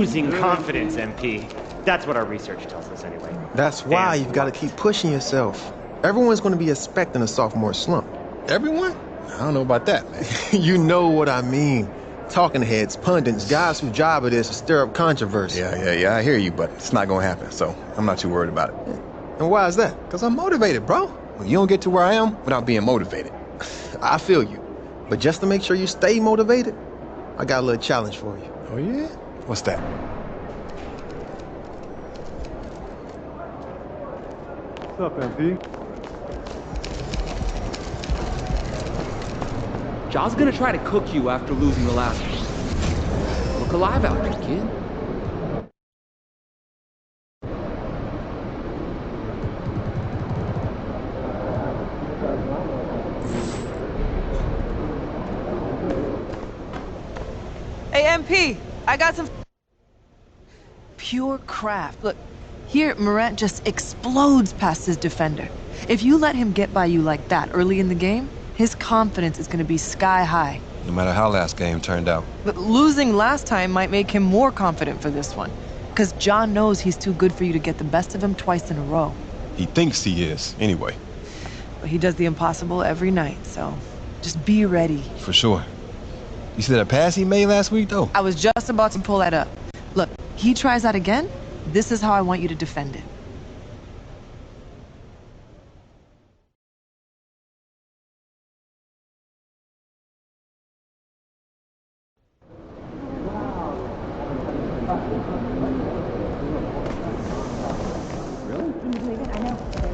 losing confidence, MP. That's what our research tells us anyway. That's why you've got to keep pushing yourself. Everyone's going to be expecting a sophomore slump. Everyone? I don't know about that, man. You know what I mean. Talking heads, pundits, guys whose job it is to stir up controversy. Yeah, I hear you, but it's not gonna happen, so I'm not too worried about it. And why is that? Because I'm motivated, bro. Well, you don't get to where I am without being motivated. I feel you. But just to make sure you stay motivated, I got a little challenge for you. Oh, yeah? What's that? What's up, MP? Ja's gonna try to cook you after losing the last one. Look alive out there, kid. Hey, MP, I got some pure craft. Look, here Morant just explodes past his defender. If you let him get by you like that early in the game, his confidence is going to be sky high. No matter how last game turned out. But losing last time might make him more confident for this one. Because John knows he's too good for you to get the best of him twice in a row. He thinks he is, anyway. But he does the impossible every night, so just be ready. For sure. You see that pass he made last week, though? I was just about to pull that up. Look, he tries that again, this is how I want you to defend it.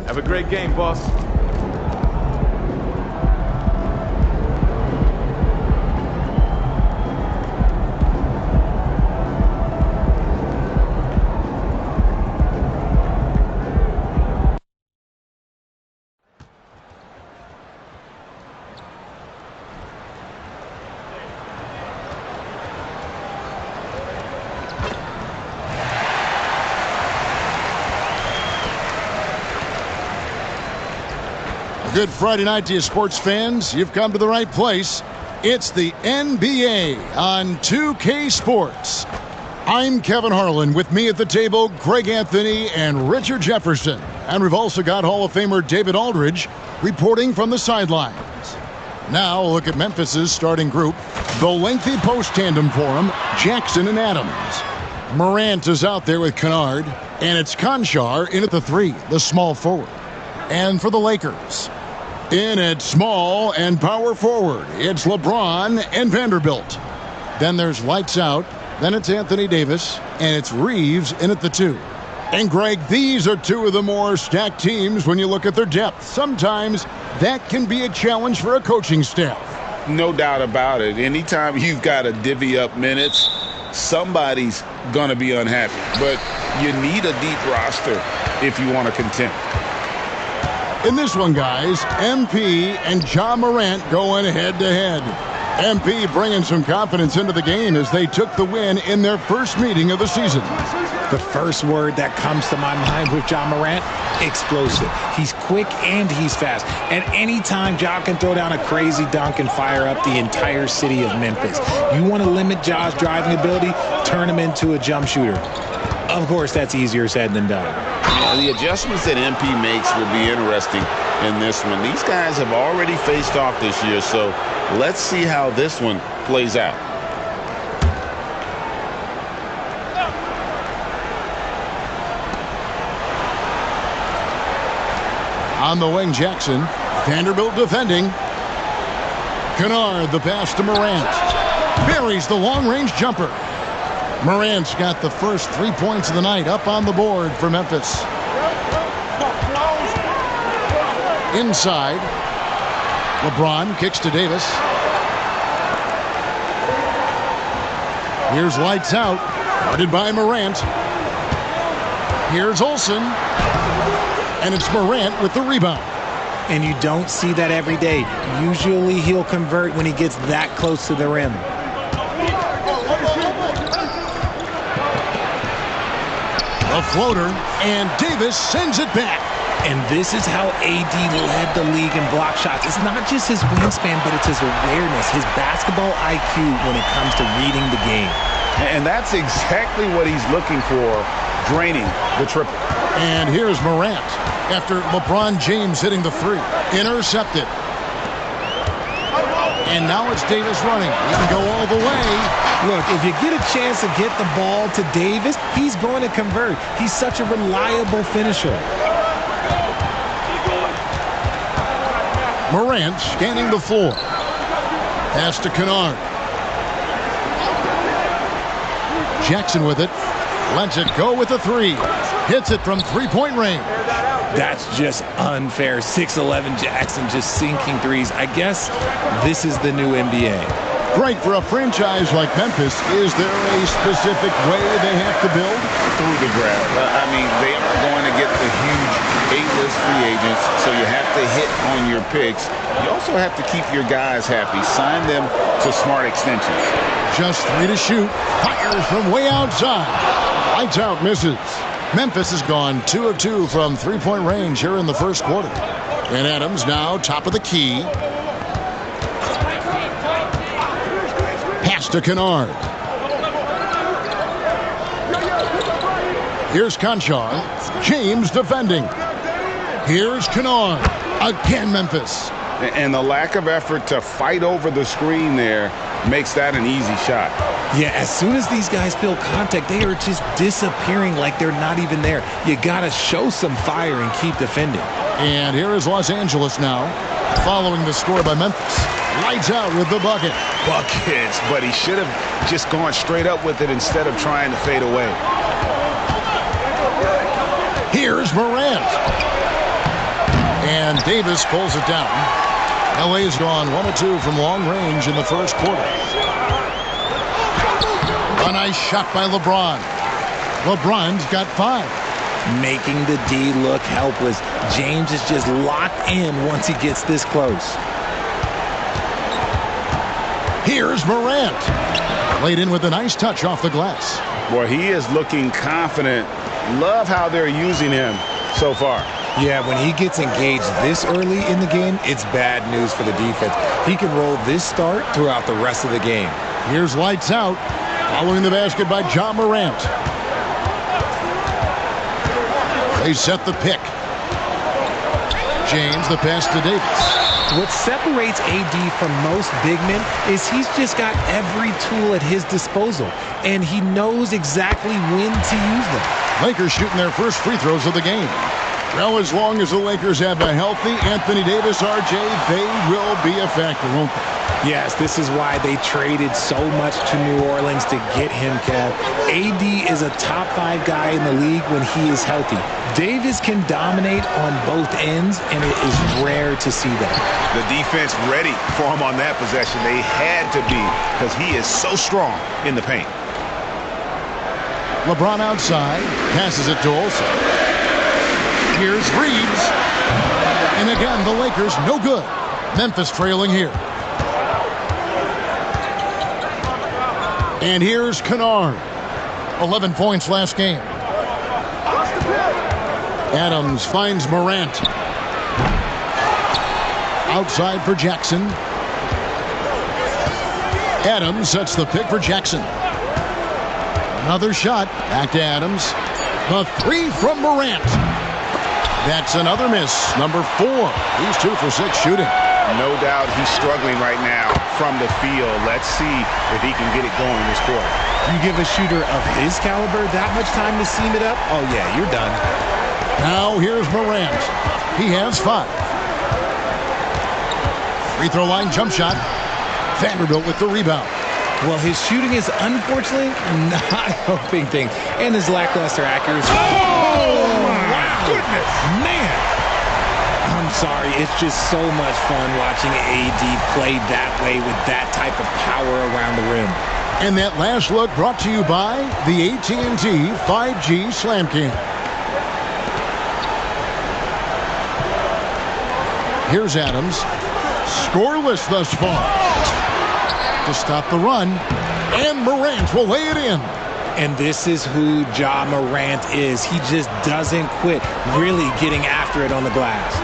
Have a great game, boss. Good Friday night to you, sports fans. You've come to the right place. It's the NBA on 2K Sports. I'm Kevin Harlan. With me at the table, Greg Anthony and Richard Jefferson. And we've also got Hall of Famer David Aldridge reporting from the sidelines. Now a look at Memphis's starting group. The lengthy post tandem for him, Jackson and Adams. Morant is out there with Kennard. And it's Conchar in at the 3, the small forward. And for the Lakers, in at small and power forward, it's LeBron and Vanderbilt. Then there's lights out. Then it's Anthony Davis, and it's Reeves in at the 2. And Greg, these are two of the more stacked teams when you look at their depth. Sometimes that can be a challenge for a coaching staff. No doubt about it. Anytime you've got to divvy up minutes, somebody's going to be unhappy. But you need a deep roster if you want to contend. In this one, guys, MP and Ja Morant going head-to-head. MP bringing some confidence into the game as they took the win in their first meeting of the season. The first word that comes to my mind with Ja Morant, explosive. He's quick and he's fast. And anytime Ja can throw down a crazy dunk and fire up the entire city of Memphis. You want to limit Ja's driving ability, turn him into a jump shooter. Of course, that's easier said than done. Yeah, the adjustments that MP makes will be interesting in this one. These guys have already faced off this year, so let's see how this one plays out. On the wing, Jackson. Vanderbilt defending. Kennard, the pass to Morant. Buries the long-range jumper. Morant's got the first 3 points of the night up on the board for Memphis. Inside. LeBron kicks to Davis. Here's lights out. Guarded by Morant. Here's Olsen. And it's Morant with the rebound. And you don't see that every day. Usually he'll convert when he gets that close to the rim. A floater, and Davis sends it back. And this is how AD led the league in block shots. It's not just his wingspan, but it's his awareness, his basketball IQ when it comes to reading the game. And that's exactly what he's looking for, draining the triple. And here's Morant after LeBron James hitting the three. Intercepted. And now it's Davis running. He can go all the way. Look, if you get a chance to get the ball to Davis, he's going to convert. He's such a reliable finisher. Morant scanning the floor. Pass to Kennard. Jackson with it. Lets it go with the three. Hits it from three-point range. That's just unfair. 6'11" Jackson just sinking threes. I guess this is the new NBA. Great for a franchise like Memphis. Is there a specific way they have to build? Through the draft. I mean, they aren't going to get the huge A-list free agents, so you have to hit on your picks. You also have to keep your guys happy. Sign them to smart extensions. Just three to shoot. Fires from way outside. Lights out, misses. Memphis has gone 2 of 2 from three-point range here in the first quarter. And Adams now top of the key. Pass to Kennard. Here's Conchar. James defending. Here's Kennard. Again, Memphis. And the lack of effort to fight over the screen there makes that an easy shot. Yeah, as soon as these guys feel contact, they are just disappearing like they're not even there. You got to show some fire and keep defending. And here is Los Angeles now, following the score by Memphis. Lights out with the bucket. Buckets, but he should have just gone straight up with it instead of trying to fade away. Here's Morant. And Davis pulls it down. LA's gone 1 of 2 from long range in the first quarter. A nice shot by LeBron. LeBron's got 5. Making the D look helpless. James is just locked in once he gets this close. Here's Morant. Laid in with a nice touch off the glass. Boy, he is looking confident. Love how they're using him so far. Yeah, when he gets engaged this early in the game, it's bad news for the defense. He can roll this start throughout the rest of the game. Here's lights out. Following the basket by John Morant. They set the pick. James, the pass to Davis. What separates AD from most big men is he's just got every tool at his disposal, and he knows exactly when to use them. Lakers shooting their first free throws of the game. Well, as long as the Lakers have a healthy Anthony Davis, RJ, they will be a factor, won't they? Yes, this is why they traded so much to New Orleans to get him, Kev. AD is a top 5 guy in the league when he is healthy. Davis can dominate on both ends, and it is rare to see that. The defense ready for him on that possession. They had to be, because he is so strong in the paint. LeBron outside, passes it to Olsen. Here's Reeves. And again, the Lakers no good. Memphis trailing here. And here's Kennard. 11 points last game. Adams finds Morant. Outside for Jackson. Adams sets the pick for Jackson. Another shot. Back to Adams. The three from Morant. That's another miss. Number 4. He's 2 for 6 shooting. No doubt he's struggling right now from the field. Let's see if he can get it going this quarter. You give a shooter of his caliber that much time to seam it up? Oh, yeah, you're done. Now here's Morant. He has 5. Free throw line jump shot. Vanderbilt with the rebound. Well, his shooting is unfortunately not helping things. And his lackluster accuracy. Oh, my goodness. Man. I'm sorry. It's just so much fun watching AD play that way with that type of power around the rim. And that last look brought to you by the AT&T 5G Slam Cam. Here's Adams. Scoreless thus far. To stop the run. And Morant will lay it in. And this is who Ja Morant is. He just doesn't quit really getting after it on the glass.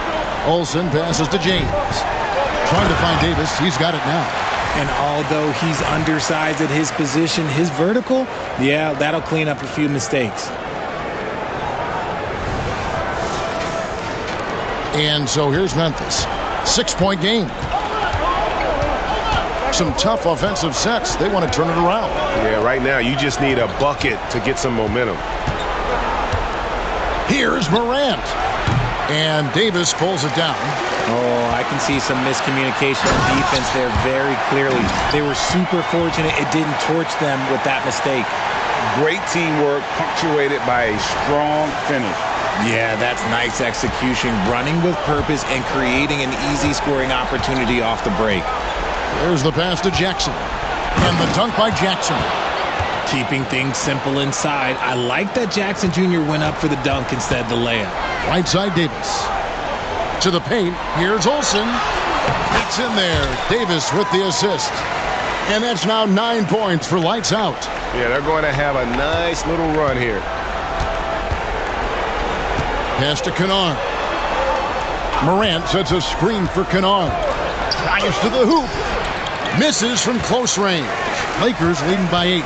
Olsen passes to James. Trying to find Davis. He's got it now. And although he's undersized at his position, his vertical, yeah, that'll clean up a few mistakes. And so here's Memphis. 6-point game. Some tough offensive sets. They want to turn it around. Yeah, right now you just need a bucket to get some momentum. Here's Morant. And Davis pulls it down. Oh, I can see some miscommunication on defense there very clearly. They were super fortunate it didn't torch them with that mistake. Great teamwork punctuated by a strong finish. Yeah, that's nice execution, running with purpose and creating an easy scoring opportunity off the break. There's the pass to Jackson. And the dunk by Jackson. Keeping things simple inside. I like that Jackson Jr. went up for the dunk instead of the layup. Right side Davis. To the paint. Here's Olsen. It's in there. Davis with the assist. And that's now 9 points for lights out. Yeah, they're going to have a nice little run here. Pass to Kennard. Morant sets a screen for Kennard. Fires to the hoop. Misses from close range. Lakers leading by 8.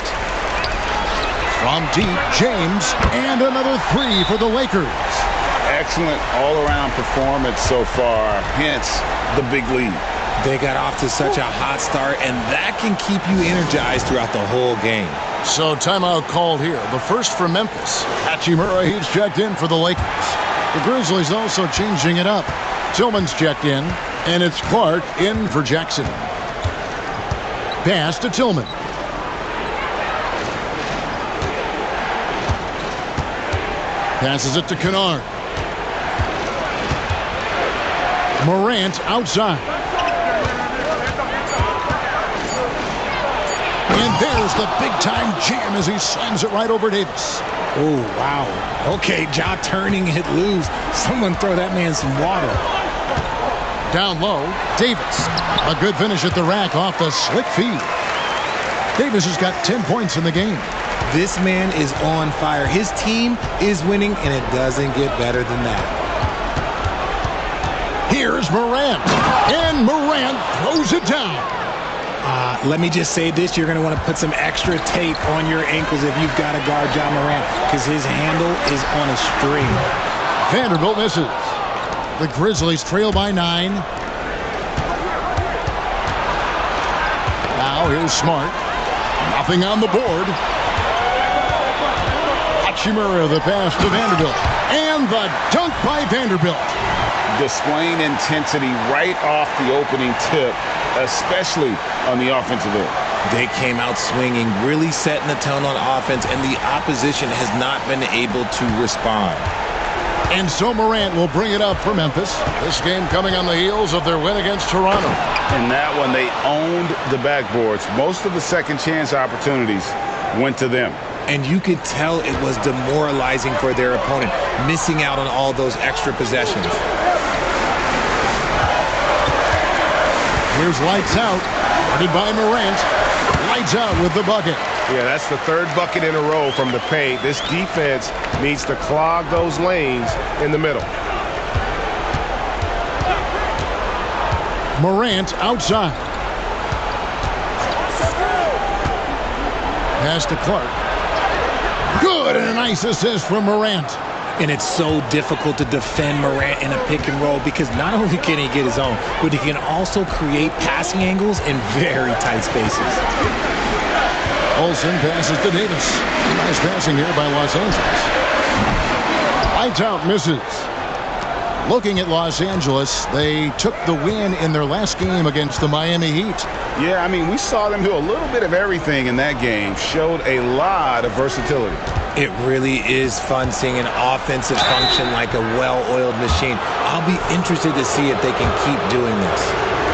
From deep, James. And another 3 for the Lakers. Excellent all-around performance so far, hence the big lead. They got off to such a hot start, and that can keep you energized throughout the whole game. So timeout called here. The first for Memphis. Hachimura, he's checked in for the Lakers. The Grizzlies also changing it up. Tillman's checked in, and it's Clark in for Jackson. Pass to Tillman. Passes it to Kennard. Morant outside. And there's the big-time jam as he slams it right over Davis. Oh, wow. Okay, Ja turning it loose. Someone throw that man some water. Down low, Davis. A good finish at the rack off the slick feed. Davis has got 10 points in the game. This man is on fire. His team is winning, and it doesn't get better than that. Here's Morant. And Morant throws it down. Let me just say this. You're going to want to put some extra tape on your ankles if you've got to guard Ja Morant, because his handle is on a string. Vanderbilt misses. The Grizzlies trail by 9. Now here's Smart. Nothing on the board. Hachimura, the pass to Vanderbilt. And the dunk by Vanderbilt. Displaying intensity right off the opening tip, especially on the offensive end. They came out swinging, really setting the tone on offense, and the opposition has not been able to respond. And so Morant will bring it up for Memphis. This game coming on the heels of their win against Toronto. In that one, they owned the backboards. Most of the second chance opportunities went to them. And you could tell it was demoralizing for their opponent, missing out on all those extra possessions. Here's lights out, guarded by Morant. Lights out with the bucket. Yeah, that's the third bucket in a row from the paint. This defense needs to clog those lanes in the middle. Morant outside. Pass to Clark. Good, and a nice assist from Morant. And it's so difficult to defend Morant in a pick and roll because not only can he get his own, but he can also create passing angles in very tight spaces. Olsen passes to Davis. Nice passing here by Los Angeles. Lights out misses. Looking at Los Angeles, they took the win in their last game against the Miami Heat. Yeah, I mean, we saw them do a little bit of everything in that game. Showed a lot of versatility. It really is fun seeing an offensive function like a well-oiled machine. I'll be interested to see if they can keep doing this.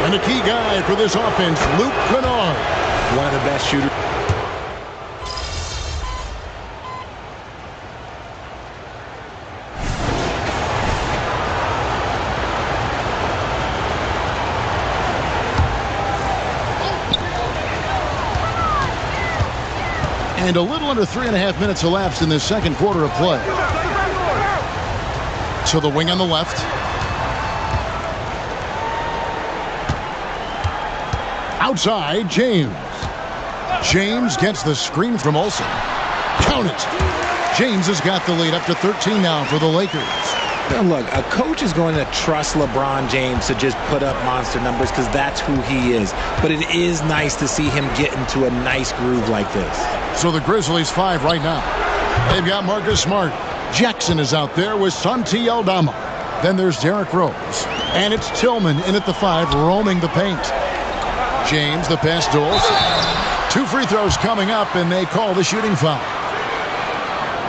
And a key guy for this offense, Luke Kennard. One of the best shooters. And a little under 3.5 minutes elapsed in this second quarter of play. To the wing on the left. Outside, James. James gets the screen from Olsen. Count it. James has got the lead up to 13 now for the Lakers. Now look, a coach is going to trust LeBron James to just put up monster numbers because that's who he is. But it is nice to see him get into a nice groove like this. So the Grizzlies 5 right now. They've got Marcus Smart. Jackson is out there with Santi Aldama. Then there's Derrick Rose. And it's Tillman in at the 5, roaming the paint. James, the pass to Olsen. 2 free throws coming up, and they call the shooting foul.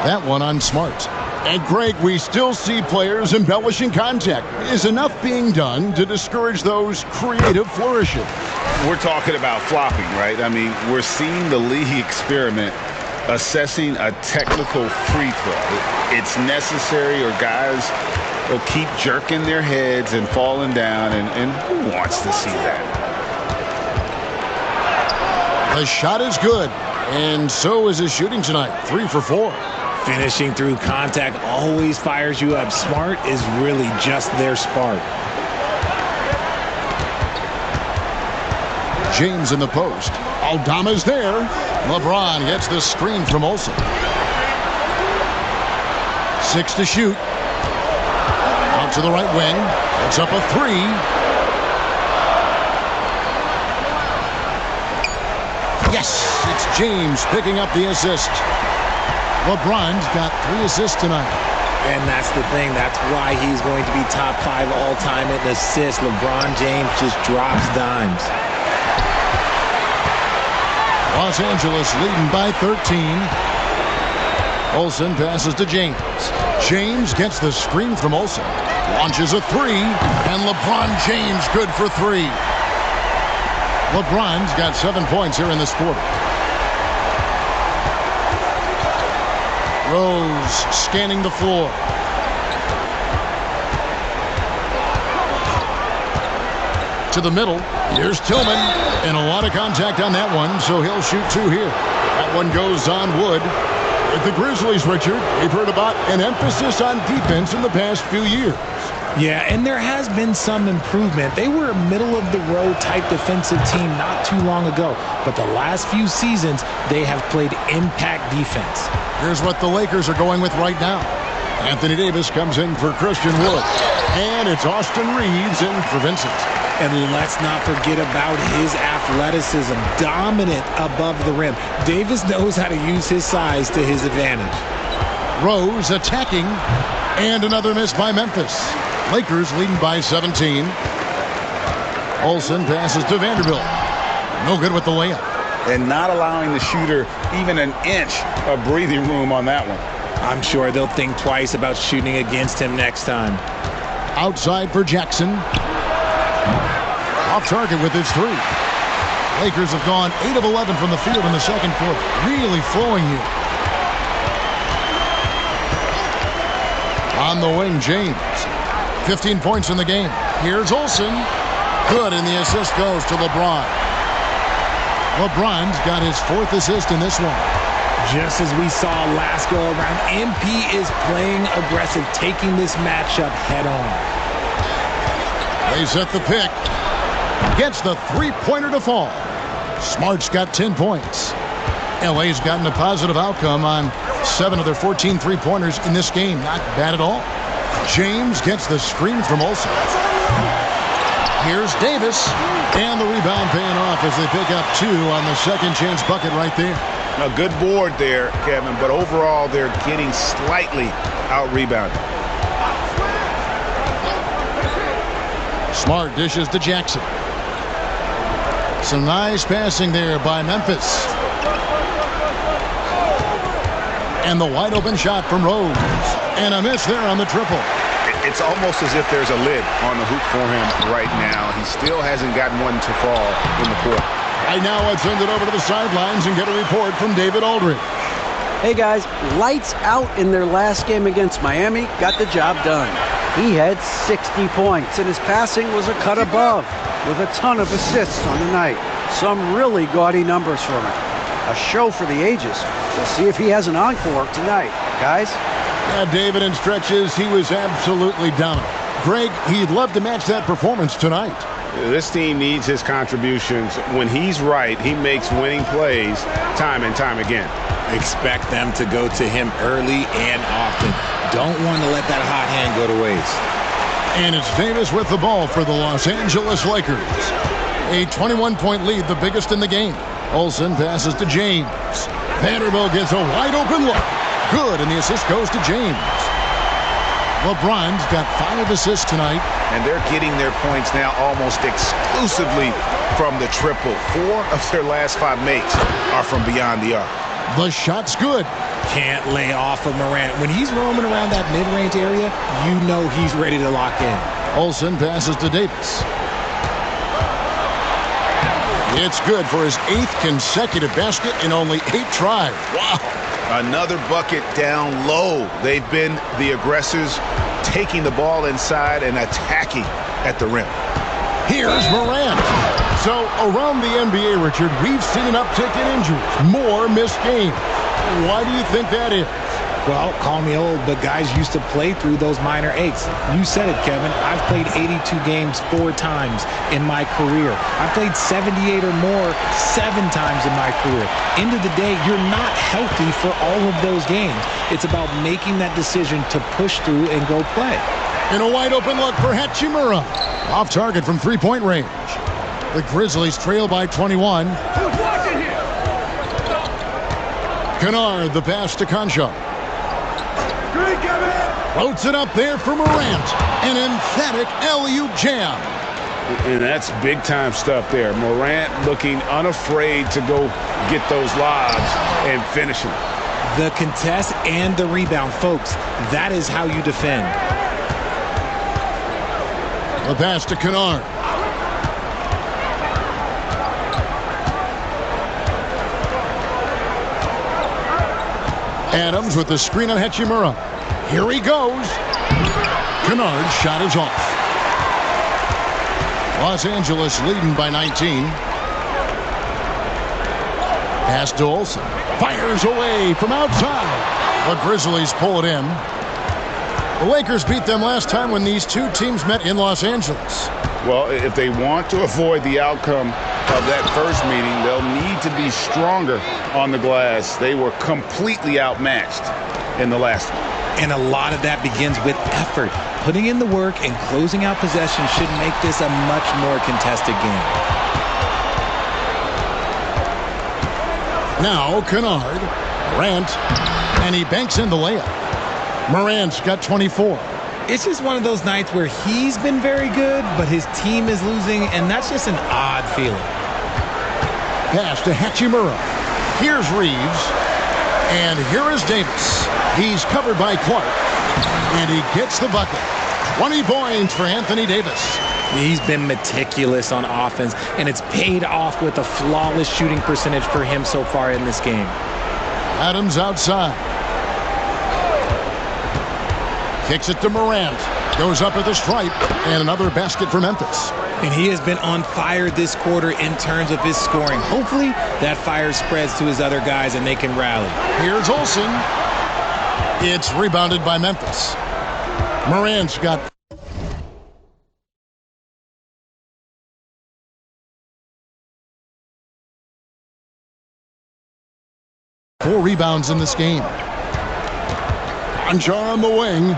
That one on Smart. And Greg, we still see players embellishing contact. Is enough being done to discourage those creative flourishes? We're talking about flopping, right? I mean, we're seeing the league experiment assessing a technical free throw. It's necessary, or guys will keep jerking their heads and falling down, and who wants to see that? The shot is good, and so is his shooting tonight. 3 for 4. Finishing through contact always fires you up. Smart is really just their spark. James in the post. Aldama's there. LeBron gets the screen from Olsen. 6 to shoot. Out to the right wing. It's up a 3. Yes, it's James picking up the assist. LeBron's got 3 assists tonight. And that's the thing. That's why he's going to be top 5 all-time in assists. LeBron James just drops dimes. Los Angeles leading by 13. Olsen passes to James. James gets the screen from Olsen. Launches a 3. And LeBron James good for 3. LeBron's got 7 points here in this quarter. Rose scanning the floor. To the middle. Here's Tillman. And a lot of contact on that one, so he'll shoot 2 here. That one goes on wood. With the Grizzlies, Richard, we've heard about an emphasis on defense in the past few years. Yeah, and there has been some improvement. They were a middle-of-the-road type defensive team not too long ago. But the last few seasons, they have played impact defense. Here's what the Lakers are going with right now. Anthony Davis comes in for Christian Wood. And it's Austin Reeves in for Vincent. And let's not forget about his athleticism. Dominant above the rim. Davis knows how to use his size to his advantage. Rose attacking. And another miss by Memphis. Lakers leading by 17. Olsen passes to Vanderbilt. No good with the layup. And not allowing the shooter even an inch of breathing room on that one. I'm sure they'll think twice about shooting against him next time. Outside for Jackson. Off target with his 3. Lakers have gone 8 of 11 from the field in the second quarter. Really flowing here. On the wing, James. 15 points in the game. Here's Olsen. Good, and the assist goes to LeBron. LeBron's got his 4th assist in this one. Just as we saw last go around, MP is playing aggressive, taking this matchup head on. They set the pick. Gets the 3-pointer to fall. Smart's got 10 points. LA's gotten a positive outcome on 7 of their 14 3-pointers in this game. Not bad at all. James gets the screen from Olsen. Here's Davis. And the rebound paying off as they pick up 2 on the second chance bucket right there. A good board there, Kevin, but overall they're getting slightly out-rebounded. Smart dishes to Jackson. Some nice passing there by Memphis. And the wide open shot from Rose. And a miss there on the triple. It's almost as if there's a lid on the hoop for him right now. He still hasn't gotten one to fall in the court. Right now, let's send it over to the sidelines and get a report from David Aldridge. Hey guys, lights out in their last game against Miami. Got the job done. He had 60 points, and his passing was a cut above, with a ton of assists on the night. Some really gaudy numbers from him. A show for the ages. We'll see if he has an encore tonight. Guys? Yeah, David, in stretches, he was absolutely dominant. Greg, he'd love to match that performance tonight. This team needs his contributions. When he's right, he makes winning plays time and time again. Expect them to go to him early and often. Don't want to let that hot hand go to waste. And it's Davis with the ball for the Los Angeles Lakers. A 21-point lead, the biggest in the game. Olsen passes to James. Vanderbilt gets a wide-open look. Good, and the assist goes to James. LeBron's got 5 assists tonight. And they're getting their points now almost exclusively from the triple. 4 of their last 5 makes are from beyond the arc. The shot's good. Can't lay off of Morant. When he's roaming around that mid-range area, you know he's ready to lock in. Olsen passes to Davis. It's good for his 8th consecutive basket in only 8 tries. Wow. Another bucket down low. They've been the aggressors, taking the ball inside and attacking at the rim. Here's Morant. So around the NBA, Richard, we've seen an uptick in injuries, more missed games. Why do you think that is? Well, call me old, but guys used to play through those minor aches. You said it, Kevin. I've played 82 games 4 times in my career. I've played 78 or more 7 times in my career. End of the day, you're not healthy for all of those games. It's about making that decision to push through and go play. And a wide open look for Hachimura. Off target from 3-point range. The Grizzlies trail by 21. Who's watching here? Kennard, the pass to Concha. Floats it up there for Morant. An emphatic LU jam. And that's big-time stuff there. Morant looking unafraid to go get those lobs and finish them. The contest and the rebound, folks. That is how you defend. The pass to Kennard. Adams with the screen on Hachimura. Here he goes. Kennard's shot is off. Los Angeles leading by 19. Pass to Olsen. Fires away from outside. The Grizzlies pull it in. The Lakers beat them last time when these two teams met in Los Angeles. Well, if they want to avoid the outcome of that first meeting, they'll need to be stronger on the glass. They were completely outmatched in the last one. And a lot of that begins with effort. Putting in the work and closing out possession should make this a much more contested game. Now Kennard, Morant, and he banks in the layup. Morant's got 24. It's just one of those nights where he's been very good, but his team is losing, and that's just an odd feeling. Pass to Hachimura. Here's Reeves. And here is Davis. He's covered by Clark. And he gets the bucket. 20 points for Anthony Davis. He's been meticulous on offense, and it's paid off with a flawless shooting percentage for him so far in this game. Adams outside. Kicks it to Morant. Goes up at the stripe. And another basket for Memphis. And he has been on fire this quarter in terms of his scoring. Hopefully that fire spreads to his other guys and they can rally. Here's Olsen. It's rebounded by Memphis. Morant's got 4 rebounds in this game. Concha on the wing.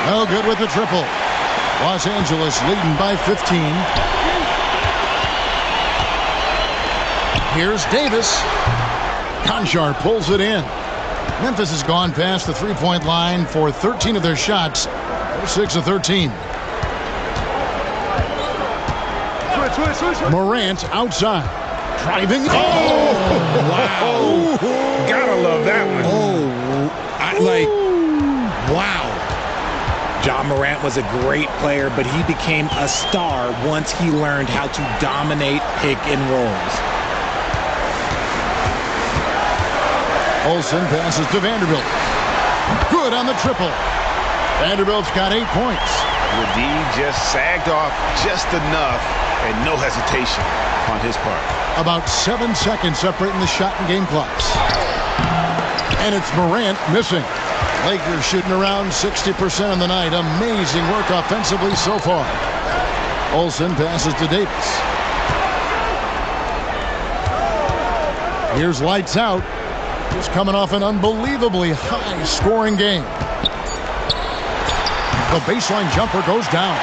No good with the triple. Los Angeles leading by 15. Here's Davis. Conchar pulls it in. Memphis has gone past the 3-point line for 13 of their shots. They're 6 of 13. Morant outside. Driving. Oh, wow. Gotta love that one. Wow. Ja Morant was a great player, but he became a star once he learned how to dominate pick and rolls. Olsen passes to Vanderbilt. Good on the triple. Vanderbilt's got 8 points. D just sagged off just enough and no hesitation on his part. About 7 seconds separating the shot and game clocks. And it's Morant missing. Lakers shooting around 60% on the night. Amazing work offensively so far. Olsen passes to Davis. Here's lights out. Just coming off an unbelievably high-scoring game. The baseline jumper goes down.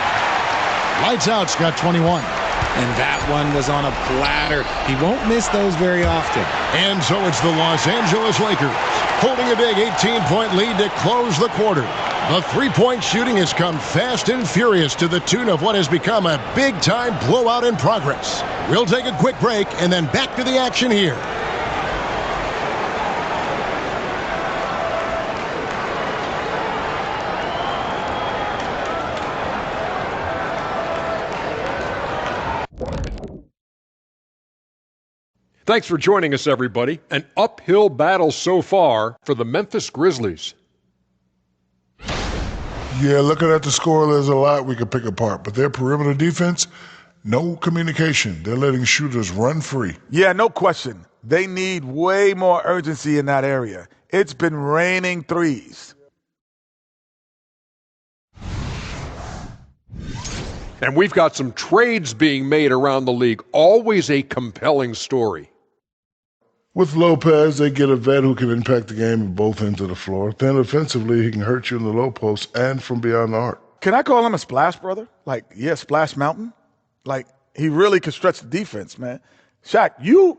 Lights out's got 21. And that one was on a platter. He won't miss those very often. And so it's the Los Angeles Lakers holding a big 18-point lead to close the quarter. The three-point shooting has come fast and furious to the tune of what has become a big-time blowout in progress. We'll take a quick break and then back to the action here. Thanks for joining us, everybody. An uphill battle so far for the Memphis Grizzlies. Yeah, looking at the score, there's a lot we could pick apart. But their perimeter defense, no communication. They're letting shooters run free. Yeah, no question. They need way more urgency in that area. It's been raining threes. And we've got some trades being made around the league. Always a compelling story. With Lopez, they get a vet who can impact the game at both ends of the floor. Then offensively, he can hurt you in the low post and from beyond the arc. Can I call him a splash brother? Like, yeah, Splash Mountain? Like, he really could stretch the defense, man. Shaq, you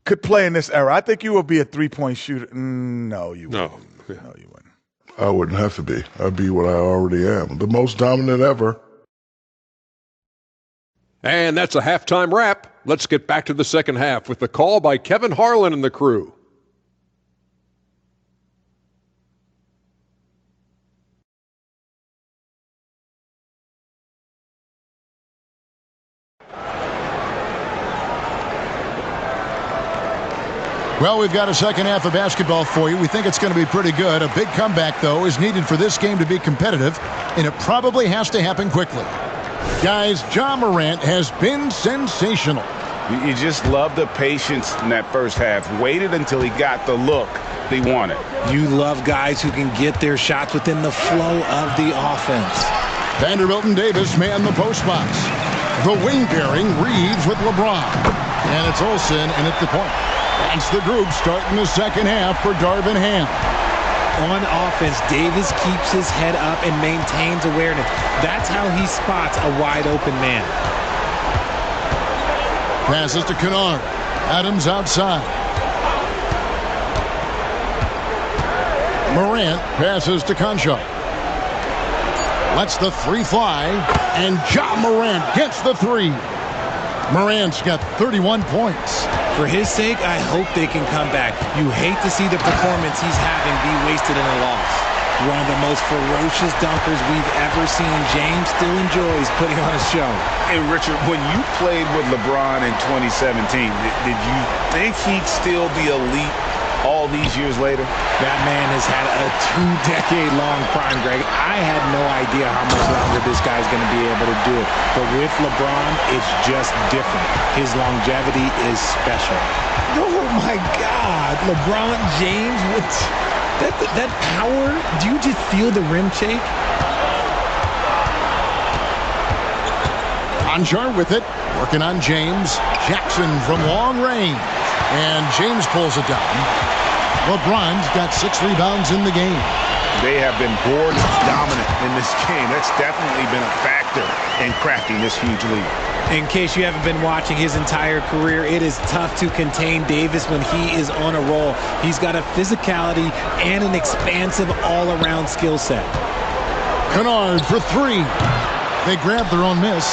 could play in this era. I think you would be a three-point shooter. No, you wouldn't. No, you wouldn't. I wouldn't have to be. I'd be what I already am, the most dominant ever. And that's a halftime wrap. Let's get back to the second half with the call by Kevin Harlan and the crew. Well, we've got a second half of basketball for you. We think it's going to be pretty good. A big comeback, though, is needed for this game to be competitive, and it probably has to happen quickly. Guys, Ja Morant has been sensational. You just love the patience in that first half. Waited until he got the look they wanted. You love guys who can get their shots within the flow of the offense. Vanderbilt and Davis man the post box. The wing-bearing Reeves with LeBron. And it's Olsen in at the point. That's the group starting the second half for Darvin Ham. On offense, Davis keeps his head up and maintains awareness. That's how he spots a wide-open man. Passes to Kennard. Adams outside. Morant passes to Conchar. Lets the three fly, and Ja Morant gets the three. Morant's got 31 points. For his sake, I hope they can come back. You hate to see the performance he's having be wasted in a loss. One of the most ferocious dunkers we've ever seen. James still enjoys putting on a show. Hey, Richard, when you played with LeBron in 2017, did you think he'd still be elite all these years later? That man has had a 2-decade-long prime, Greg. I had no idea how much longer this guy's going to be able to do it. But with LeBron, it's just different. His longevity is special. Oh, my God. LeBron James, that power, do you just feel the rim shake? Conchar with it, working on James. Jackson from long range. And James pulls it down. LeBron's got 6 rebounds in the game. They have been board dominant in this game. That's definitely been a factor in cracking this huge lead. In case you haven't been watching his entire career, it is tough to contain Davis when he is on a roll. He's got a physicality and an expansive all-around skill set. Kennard for 3. They grab their own miss.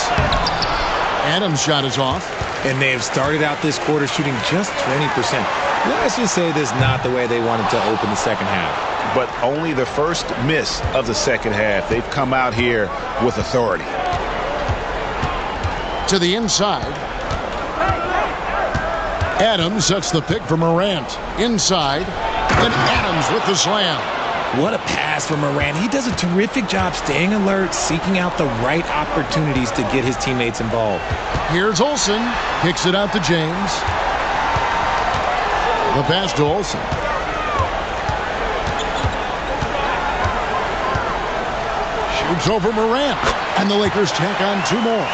Adams' shot is off. And they have started out this quarter shooting just 20%. Let's just say this is not the way they wanted to open the second half. But only the first miss of the second half. They've come out here with authority. To the inside. Adams sets the pick for Morant. Inside. And Adams with the slam. What a pass from Morant. He does a terrific job staying alert, seeking out the right opportunities to get his teammates involved. Here's Olsen. Kicks it out to James. The pass to Olsen. Shoots over Morant. And the Lakers tack on 2 more.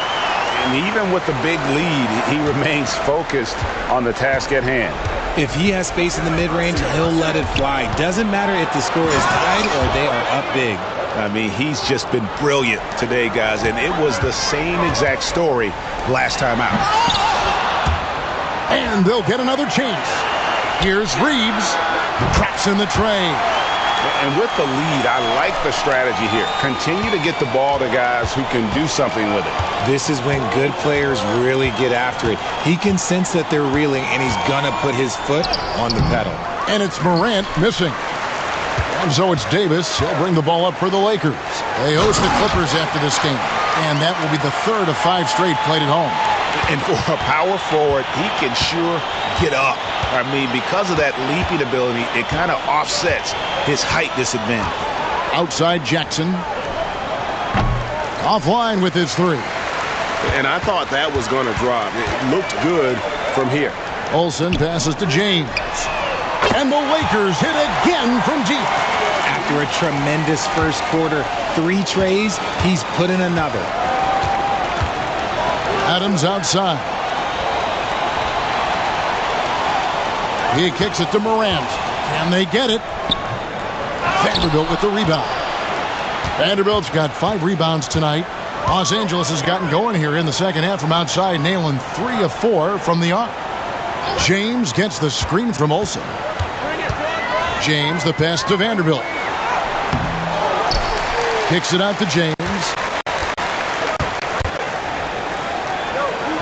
And even with the big lead, he remains focused on the task at hand. If he has space in the mid-range, he'll let it fly. Doesn't matter if the score is tied or they are up big. I mean, he's just been brilliant today, guys, and it was the same exact story last time out. And they'll get another chance. Here's Reeves. Traps in the tray. And with the lead, I like the strategy here. Continue to get the ball to guys who can do something with it. This is when good players really get after it. He can sense that they're reeling, and he's going to put his foot on the pedal. And it's Morant missing. And so it's Davis. He'll bring the ball up for the Lakers. They host the Clippers after this game. And that will be the third of 5 straight played at home. And for a power forward, he can sure get up. I mean, because of that leaping ability, it kind of offsets his height disadvantage. Outside Jackson. Offline with his 3. And I thought that was going to drop. It looked good from here. Olsen passes to James. And the Lakers hit again from deep. After a tremendous first quarter, 3 trays, he's put in another. Adams outside. He kicks it to Morant. Can they get it? Vanderbilt with the rebound. Vanderbilt's got 5 rebounds tonight. Los Angeles has gotten going here in the second half from outside, nailing 3 of 4 from the arc. James gets the screen from Olsen. James, the pass to Vanderbilt. Kicks it out to James.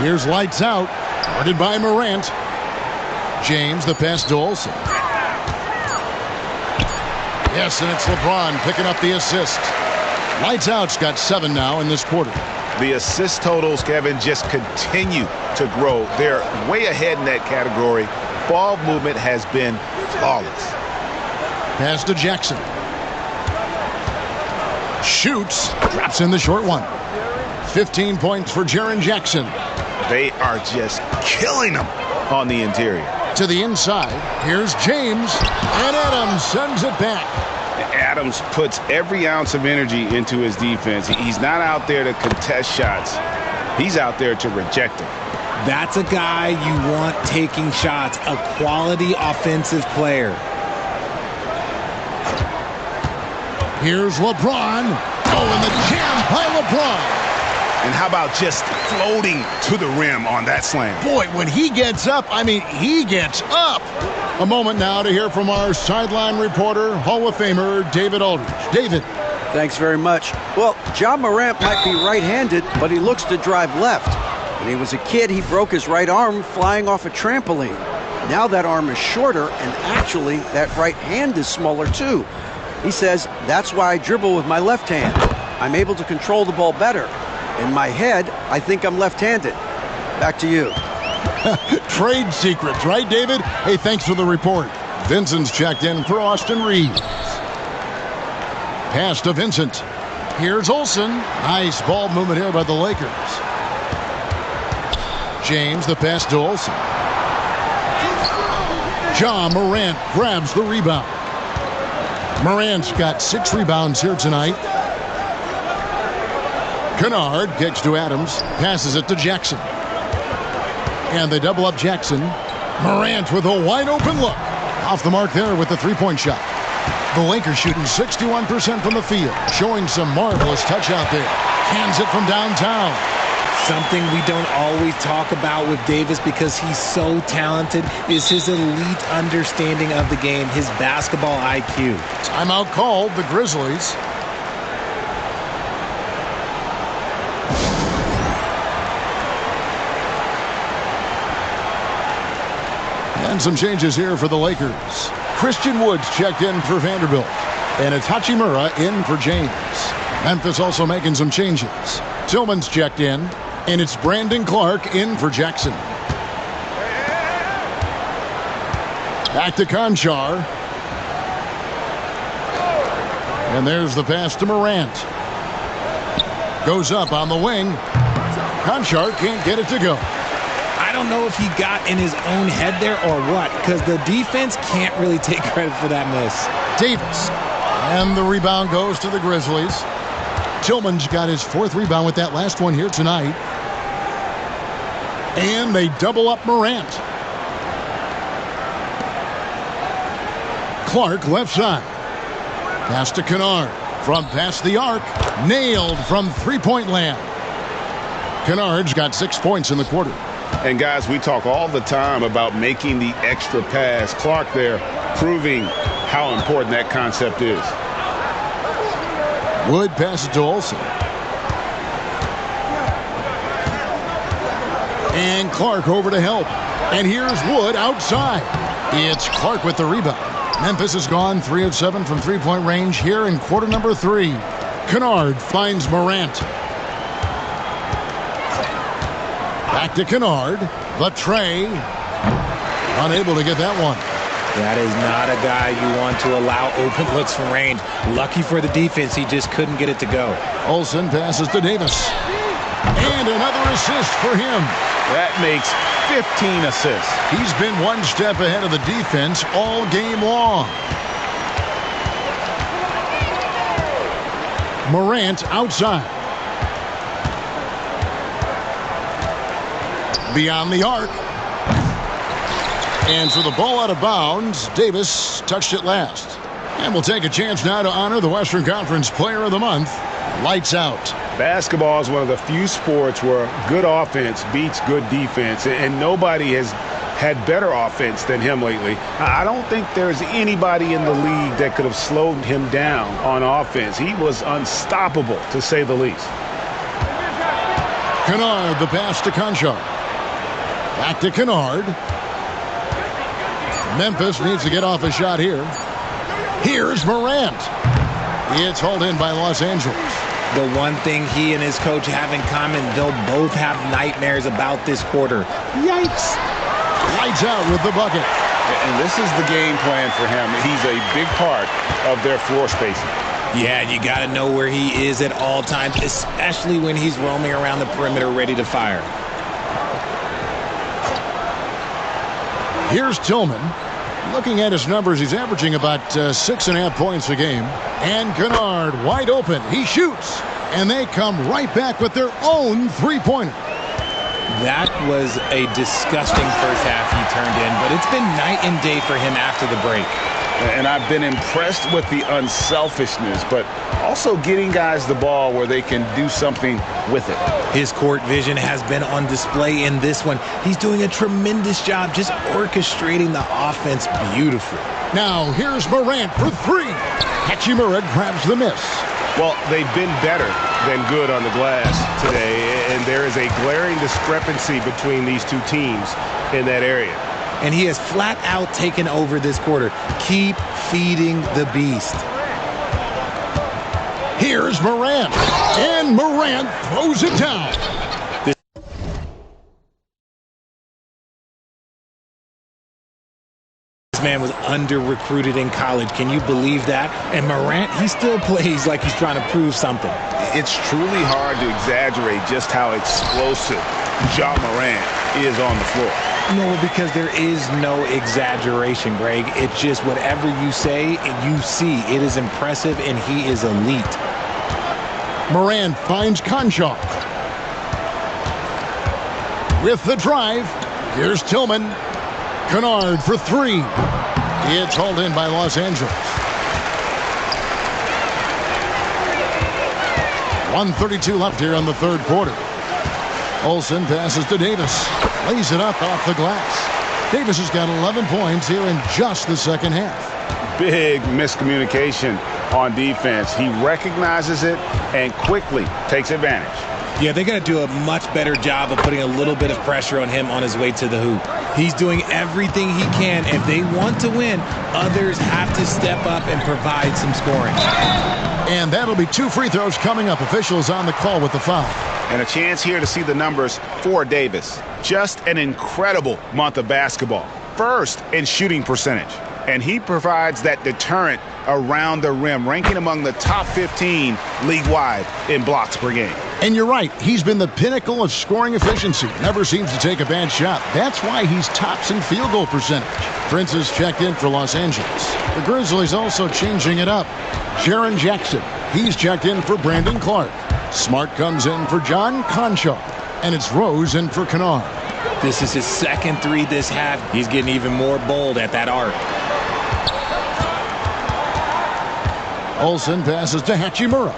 Here's lights out. Guarded by Morant. James, the pass to Olsen. Yes, and it's LeBron picking up the assist. Lights out's got 7 now in this quarter. The assist totals, Kevin, just continue to grow. They're way ahead in that category. Ball movement has been flawless. Pass to Jackson. Shoots. Drops in the short one. 15 points for Jaren Jackson. They are just killing them on the interior. To the inside. Here's James. And Adams sends it back. Adams puts every ounce of energy into his defense. He's not out there to contest shots. He's out there to reject them. That's a guy you want taking shots, a quality offensive player. Here's LeBron. Oh, and the jam by LeBron. And how about just floating to the rim on that slam? Boy, when he gets up, I mean, he gets up. A moment now to hear from our sideline reporter, Hall of Famer David Aldridge. David. Thanks very much. Well, John Morant might be right-handed, but he looks to drive left. When he was a kid, he broke his right arm flying off a trampoline. Now that arm is shorter, and actually, that right hand is smaller too. He says, that's why I dribble with my left hand. I'm able to control the ball better. In my head, I think I'm left-handed. Back to you. Trade secrets, right, David? Hey, thanks for the report. Vincent's checked in for Austin Reeves. Pass to Vincent. Here's Olsen. Nice ball movement here by the Lakers. James, the pass to Olsen. John Morant grabs the rebound. Morant's got 6 rebounds here tonight. Kennard kicks to Adams, passes it to Jackson. And they double up Jackson. Morant with a wide open look. Off the mark there with the 3-point shot. The Lakers shooting 61% from the field, showing some marvelous touch out there. Hands it from downtown. Something we don't always talk about with Davis because he's so talented is his elite understanding of the game, his basketball IQ. Timeout called, the Grizzlies. And some changes here for the Lakers. Christian Woods checked in for Vanderbilt. And it's Hachimura in for James. Memphis also making some changes. Tillman's checked in. And it's Brandon Clark in for Jackson. Back to Conchar. And there's the pass to Morant. Goes up on the wing. Conchar can't get it to go. I don't know if he got in his own head there or what, because the defense can't really take credit for that miss. Davis. And the rebound goes to the Grizzlies. Tillman's got his 4th rebound with that last one here tonight. And they double up Morant. Clark left side. Pass to Kennard. From past the arc. Nailed from three-point land. Kennard's got 6 points in the quarter. And guys, we talk all the time about making the extra pass. Clark there proving how important that concept is. Wood passes to Olsen. And Clark over to help. And here's Wood outside. It's Clark with the rebound. Memphis has gone 3 of 7 from three-point range here in quarter number 3. Kennard finds Morant. Back to Kennard. The tray. Unable to get that one. That is not a guy you want to allow open looks from range. Lucky for the defense, he just couldn't get it to go. Olsen passes to Davis. And another assist for him. That makes 15 assists. He's been one step ahead of the defense all game long. Morant outside. Beyond the arc. And for the ball out of bounds, Davis touched it last. And we'll take a chance now to honor the Western Conference Player of the Month. Lights out. Basketball is one of the few sports where good offense beats good defense, and nobody has had better offense than him lately. I don't think there's anybody in the league that could have slowed him down on offense. He was unstoppable, to say the least. Kennard, the pass to Conchar. Back to Kennard. Memphis needs to get off a shot here. Here's Morant. It's hauled in by Los Angeles. The one thing he and his coach have in common, they'll both have nightmares about this quarter. Yikes. Lights out with the bucket. And this is the game plan for him. He's a big part of their floor spacing. Yeah, you got to know where he is at all times, especially when he's roaming around the perimeter ready to fire. Here's Tillman. Looking at his numbers, he's averaging about 6.5 points a game. And Kennard wide open. He shoots. And they come right back with their own three-pointer. That was a disgusting first half he turned in, but it's been night and day for him after the break. And I've been impressed with the unselfishness, but also getting guys the ball where they can do something with it. His court vision has been on display in this one. He's doing a tremendous job just orchestrating the offense beautifully. Now here's Morant for three. Hachimura grabs the miss. Well, they've been better than good on the glass today, and there is a glaring discrepancy between these two teams in that area. And he has flat out taken over this quarter. Keep feeding the beast. Here's Morant. And Morant throws it down. This man was under-recruited in college. Can you believe that? And Morant, he still plays like he's trying to prove something. It's truly hard to exaggerate just how explosive Ja Morant is on the floor. No, because there is no exaggeration, Greg. It's just whatever you say and you see. It is impressive, and he is elite. Morant finds Conchar. With the drive, here's Tillman. Kennard for three. It's hauled in by Los Angeles. 1:32 left here in the third quarter. Olsen passes to Davis. Lays it up off the glass. Davis has got 11 points here in just the second half. Big miscommunication on defense. He recognizes it and quickly takes advantage. Yeah, they got to do a much better job of putting a little bit of pressure on him on his way to the hoop. He's doing everything he can. If they want to win, others have to step up and provide some scoring. And that'll be 2 free throws coming up. Officials on the call with the foul. And a chance here to see the numbers for Davis. Just an incredible month of basketball. First in shooting percentage. And he provides that deterrent around the rim, ranking among the top 15 league-wide in blocks per game. And you're right. He's been the pinnacle of scoring efficiency. Never seems to take a bad shot. That's why he's tops in field goal percentage. Prince has checked in for Los Angeles. The Grizzlies also changing it up. Jaren Jackson. He's checked in for Brandon Clark. Smart comes in for John Conchar. And it's Rose in for Kennard. This is his second three this half. He's getting even more bold at that arc. Olsen passes to Hachimura.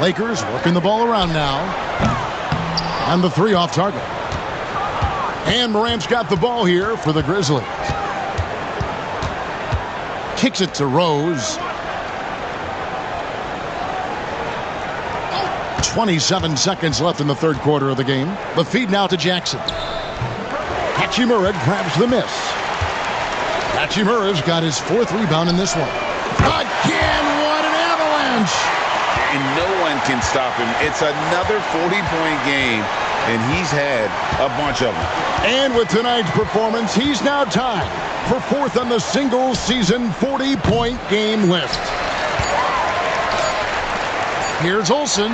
Lakers working the ball around now. And the three off target. And Morant's got the ball here for the Grizzlies. Kicks it to Rose. 27 seconds left in the third quarter of the game. The feed now to Jackson. Hachimura grabs the miss. Hachimura's got his fourth rebound in this one. Again, what an avalanche! And no one can stop him. It's another 40-point game, and he's had a bunch of them. And with tonight's performance, he's now tied for fourth on the single-season 40-point game list. Here's Olsen.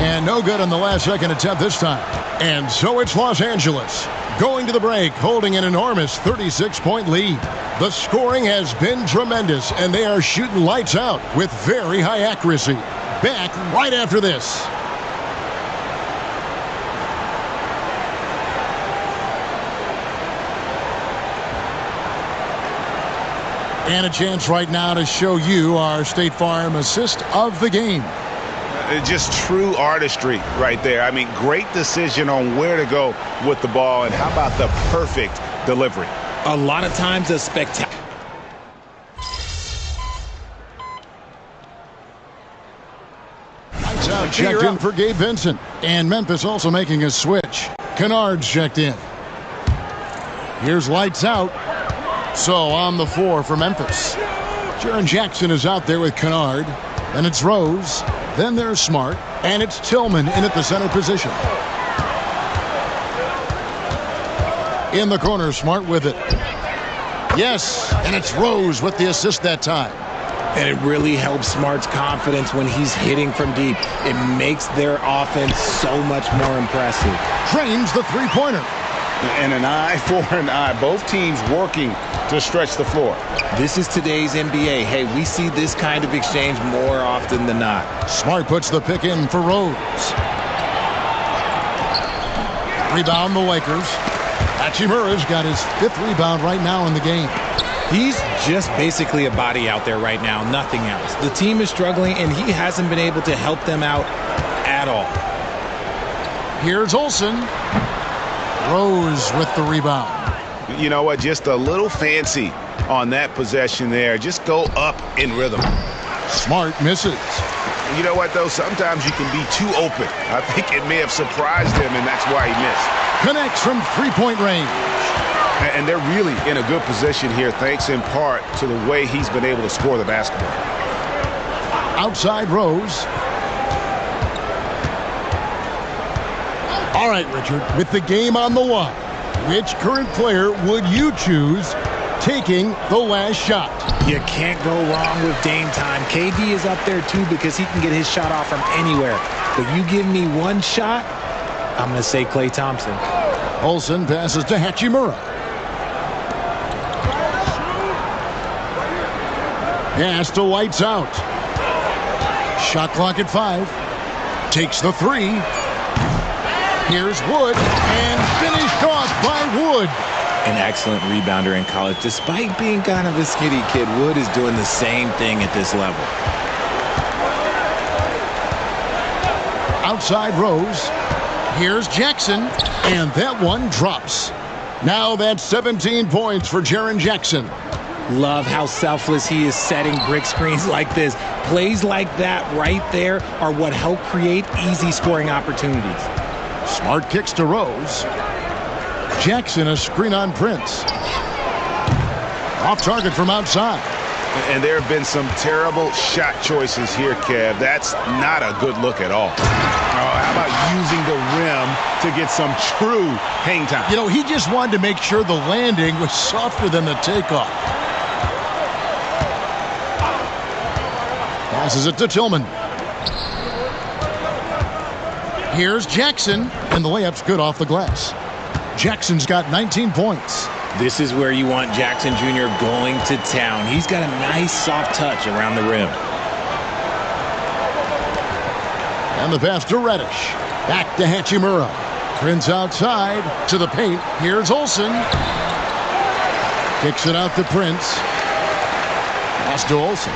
And no good on the last-second attempt this time. And so it's Los Angeles going to the break, holding an enormous 36-point lead. The scoring has been tremendous, and they are shooting lights out with very high accuracy. Back right after this. And a chance right now to show you our State Farm assist of the game. Just true artistry right there. I mean, great decision on where to go with the ball, and how about the perfect delivery? A lot of times a spectacular. Lights out, checked in for Gabe Vincent. And Memphis also making a switch. Kennard's checked in. Here's lights out. So on the floor for Memphis. Jaren Jackson is out there with Kennard. Then it's Rose. Then there's Smart. And it's Tillman in at the center position. In the corner, Smart with it. Yes, and it's Rose with the assist that time. And it really helps Smart's confidence when he's hitting from deep. It makes their offense so much more impressive. Drains the three-pointer. And an eye for an eye. Both teams working to stretch the floor. This is today's NBA. Hey, we see this kind of exchange more often than not. Smart puts the pick in for Rose. Rebound the Lakers. Hachimura's got his fifth rebound right now in the game. He's just basically a body out there right now, nothing else. The team is struggling, and he hasn't been able to help them out at all. Here's Olsen. Rose with the rebound. You know what? Just a little fancy on that possession there. Just go up in rhythm. Smart misses. You know what, though? Sometimes you can be too open. I think it may have surprised him, and that's why he missed. Connects from three-point range. And they're really in a good position here, thanks in part to the way he's been able to score the basketball. Outside Rose. All right, Richard, with the game on the line, which current player would you choose taking the last shot? You can't go wrong with Dame time. KD is up there, too, because he can get his shot off from anywhere. But you give me one shot, I'm going to say Klay Thompson. Olsen passes to Hachimura. Pass to lights out. Shot clock at 5. Takes the three. Here's Wood, and finished off by Wood. An excellent rebounder in college. Despite being kind of a skinny kid, Wood is doing the same thing at this level. Outside Rose. Here's Jackson, and that one drops. Now that's 17 points for Jaren Jackson. Love how selfless he is setting brick screens like this. Plays like that right there are what help create easy scoring opportunities. Smart kicks to Rose. Jackson a screen on Prince. Off target from outside. And there have been some terrible shot choices here, Kev. That's not a good look at all. How about using the rim to get some true hang time? You know, he just wanted to make sure the landing was softer than the takeoff. Passes it to Tillman. Here's Jackson, and the layup's good off the glass. Jackson's got 19 points. This is where you want Jackson Jr. going to town. He's got a nice soft touch around the rim. And the pass to Reddish. Back to Hachimura. Prince outside to the paint. Here's Olsen. Kicks it out to Prince. Pass to Olsen.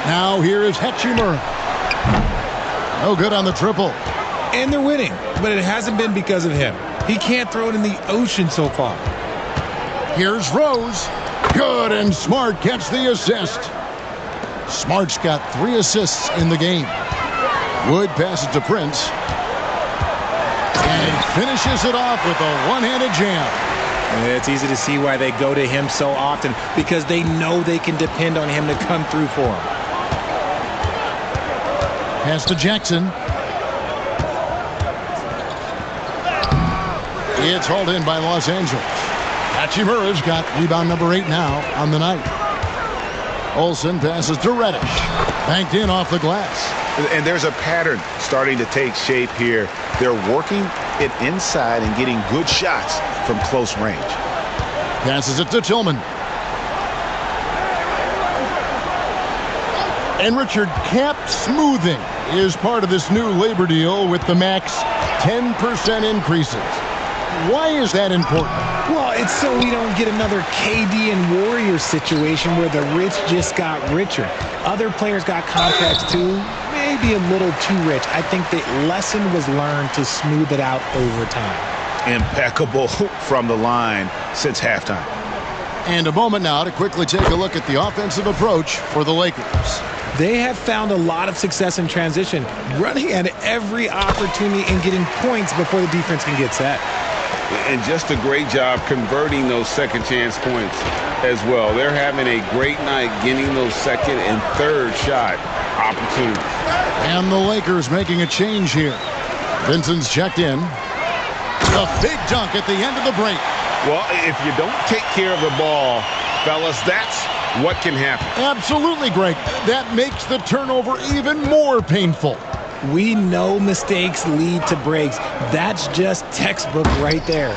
Now here is Hachimura. No good on the triple. And they're winning, but it hasn't been because of him. He can't throw it in the ocean so far. Here's Rose. Good, and Smart gets the assist. Smart's got 3 assists in the game. Wood passes to Prince. And he finishes it off with a one-handed jam. It's easy to see why they go to him so often, because they know they can depend on him to come through for them. Pass to Jackson. It's hauled in by Los Angeles. Hachimura's got rebound number 8 now on the night. Olsen passes to Reddish. Banked in off the glass. And there's a pattern starting to take shape here. They're working it inside and getting good shots from close range. Passes it to Tillman. And Richard, cap smoothing is part of this new labor deal with the max 10% increases. Why is that important? Well, it's so we don't get another KD and Warriors situation where the rich just got richer. Other players got contracts too, maybe a little too rich. I think the lesson was learned to smooth it out over time. Impeccable from the line since halftime. And a moment now to quickly take a look at the offensive approach for the Lakers. They have found a lot of success in transition, running at every opportunity and getting points before the defense can get set. And just a great job converting those second chance points as well. They're having a great night getting those second and third shot opportunities. And the Lakers making a change here. Vincent's checked in. A big dunk at the end of the break. Well, if you don't take care of the ball, fellas, that's what can happen. Absolutely, Greg. That makes the turnover even more painful. We know mistakes lead to breaks. That's just textbook right there.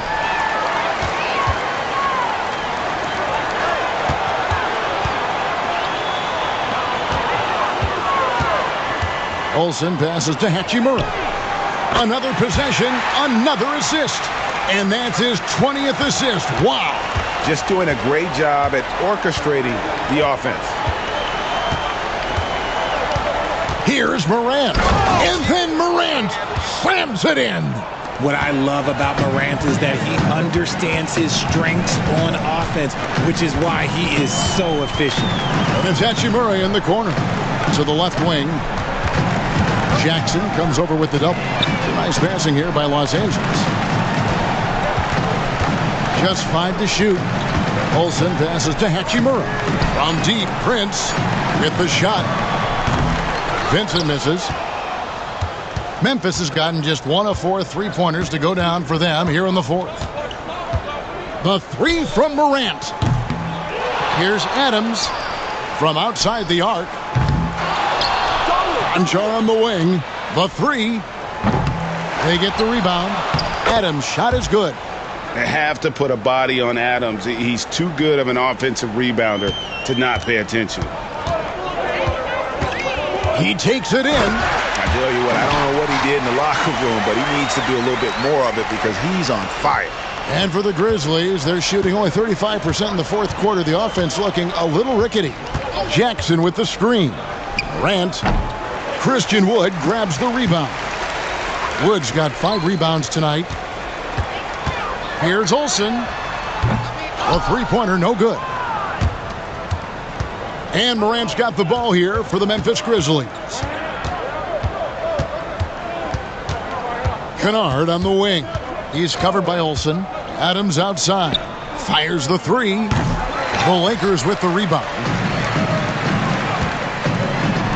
Olsen passes to Hachimura. Another possession, another assist. And that's his 20th assist. Wow. Just doing a great job at orchestrating the offense. Here's Morant. And then Morant slams it in. What I love about Morant is that he understands his strengths on offense, which is why he is so efficient. And it's Hachimura in the corner. To the left wing. Jackson comes over with the double. Nice passing here by Los Angeles. Just 5 to shoot. Olsen passes to Hachimura. From deep, Prince with the shot. Vincent misses. Memphis has gotten just 1 of 4 3-pointers to go down for them here in the fourth. The 3 from Morant. Here's Adams from outside the arc. Anjar on the wing. The 3. They get the rebound. Adams' shot is good. They have to put a body on Adams. He's too good of an offensive rebounder to not pay attention. He takes it in. I tell you what, I don't know what he did in the locker room, but he needs to do a little bit more of it because he's on fire. And for the Grizzlies, they're shooting only 35% in the fourth quarter. The offense looking a little rickety. Jackson with the screen. Morant. Christian Wood grabs the rebound. Wood's got 5 rebounds tonight. Here's Olsen. A 3-pointer, no good. And Morant's got the ball here for the Memphis Grizzlies. Kennard on the wing. He's covered by Olsen. Adams outside. Fires the 3. The Lakers with the rebound.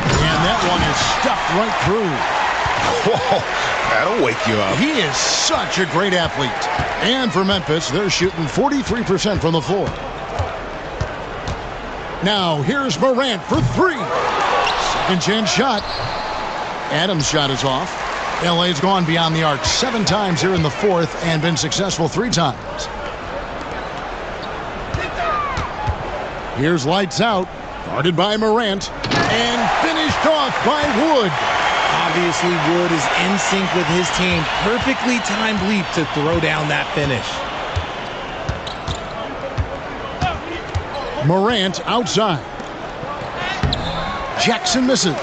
And that one is stuffed right through. Whoa, that'll wake you up. He is such a great athlete. And for Memphis, they're shooting 43% from the floor. Now, here's Morant for 3. Second chance shot. Adams' shot is off. LA's gone beyond the arc 7 times here in the fourth and been successful 3 times. Here's lights out. Guarded by Morant. And finished off by Wood. Obviously, Wood is in sync with his team. Perfectly timed leap to throw down that finish. Morant outside. Jackson misses.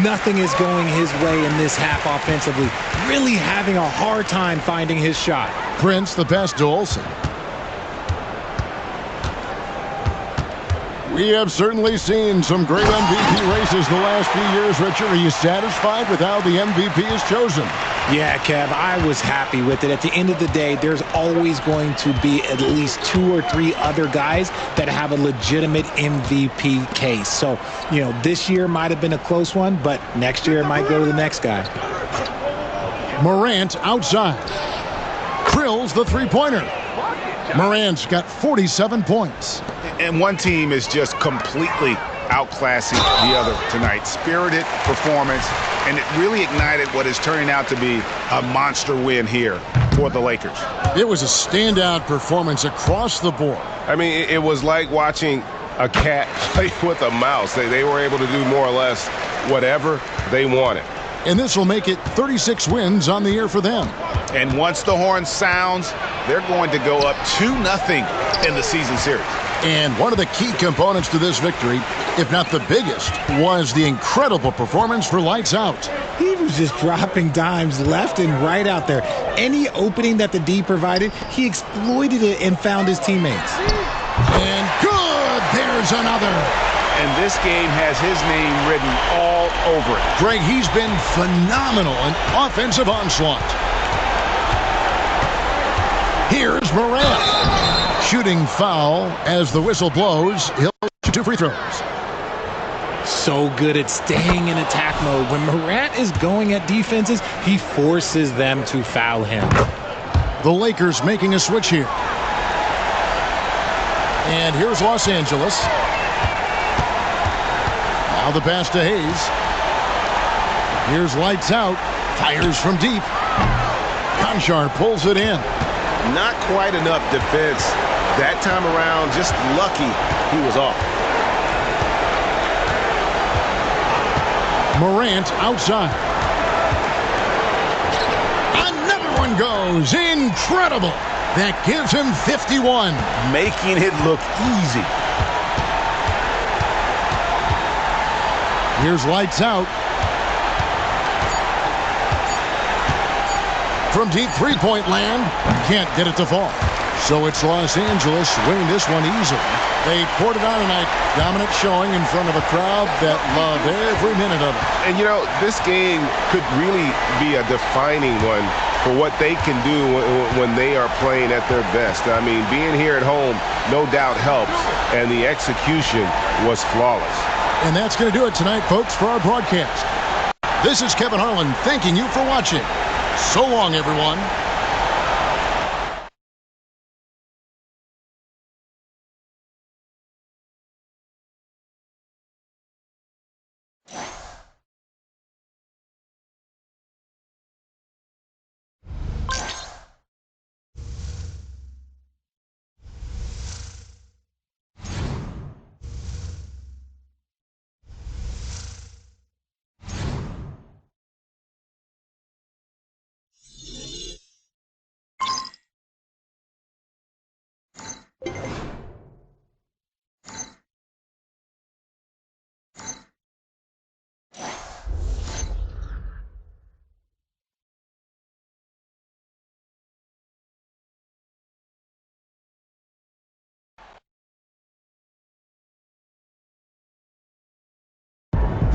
Nothing is going his way in this half offensively. Really having a hard time finding his shot. Prince the pass to Olsen. We have certainly seen some great MVP races the last few years. Richard, are you satisfied with how the MVP is chosen? Yeah, Kev, I was happy with it. At the end of the day, there's always going to be at least 2 or 3 other guys that have a legitimate MVP case. So, you know, this year might have been a close one, but next year it might go to the next guy. Morant outside. Drills the three-pointer. Morant's got 47 points. And one team is just completely outclassing the other tonight. Spirited performance, and it really ignited what is turning out to be a monster win here for the Lakers. It was a standout performance across the board. I mean, it was like watching a cat play with a mouse. They were able to do more or less whatever they wanted. And this will make it 36 wins on the year for them. And once the horn sounds, they're going to go up 2-0 in the season series. And one of the key components to this victory, if not the biggest, was the incredible performance for Lights Out. He was just dropping dimes left and right out there. Any opening that the D provided, he exploited it and found his teammates. And good! There's another. And this game has his name written all over it. Greg, he's been phenomenal in offensive onslaught. Here's Morant. Shooting foul as the whistle blows. He'll shoot 2 free throws. So good at staying in attack mode. When Morant is going at defenses, he forces them to foul him. The Lakers making a switch here. And here's Los Angeles. Now the pass to Hayes. Here's Lights Out. Fires from deep. Conchar pulls it in. Not quite enough defense that time around. Just lucky he was off. Morant outside. Another one goes. Incredible. That gives him 51. Making it look easy. Here's Lights Out. From deep three-point land, can't get it to fall. So it's Los Angeles winning this one easily. They poured it on tonight. Dominant showing in front of a crowd that loved every minute of it. And, you know, this game could really be a defining one for what they can do when they are playing at their best. I mean, being here at home, no doubt helps, and the execution was flawless. And that's going to do it tonight, folks, for our broadcast. This is Kevin Harlan thanking you for watching. So long, everyone.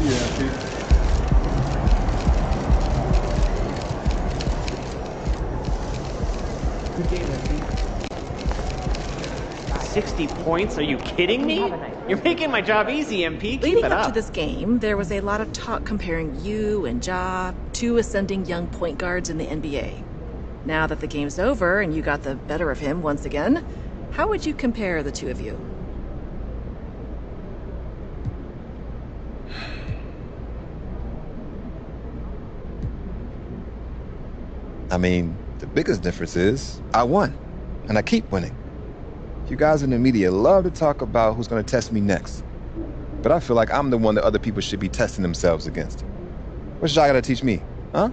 Yeah, 60 points? Are you kidding me? You're making my job easy, MP. Keep Leading it up up. to this game, there was a lot of talk comparing you and Ja, 2 ascending young point guards in the NBA. Now that the game's over and you got the better of him once again, how would you compare the 2 of you? I mean, the biggest difference is I won, and I keep winning. You guys in the media love to talk about who's going to test me next. But I feel like I'm the one that other people should be testing themselves against. What's Ja gotta teach me? Huh?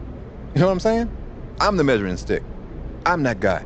You know what I'm saying? I'm the measuring stick. I'm that guy.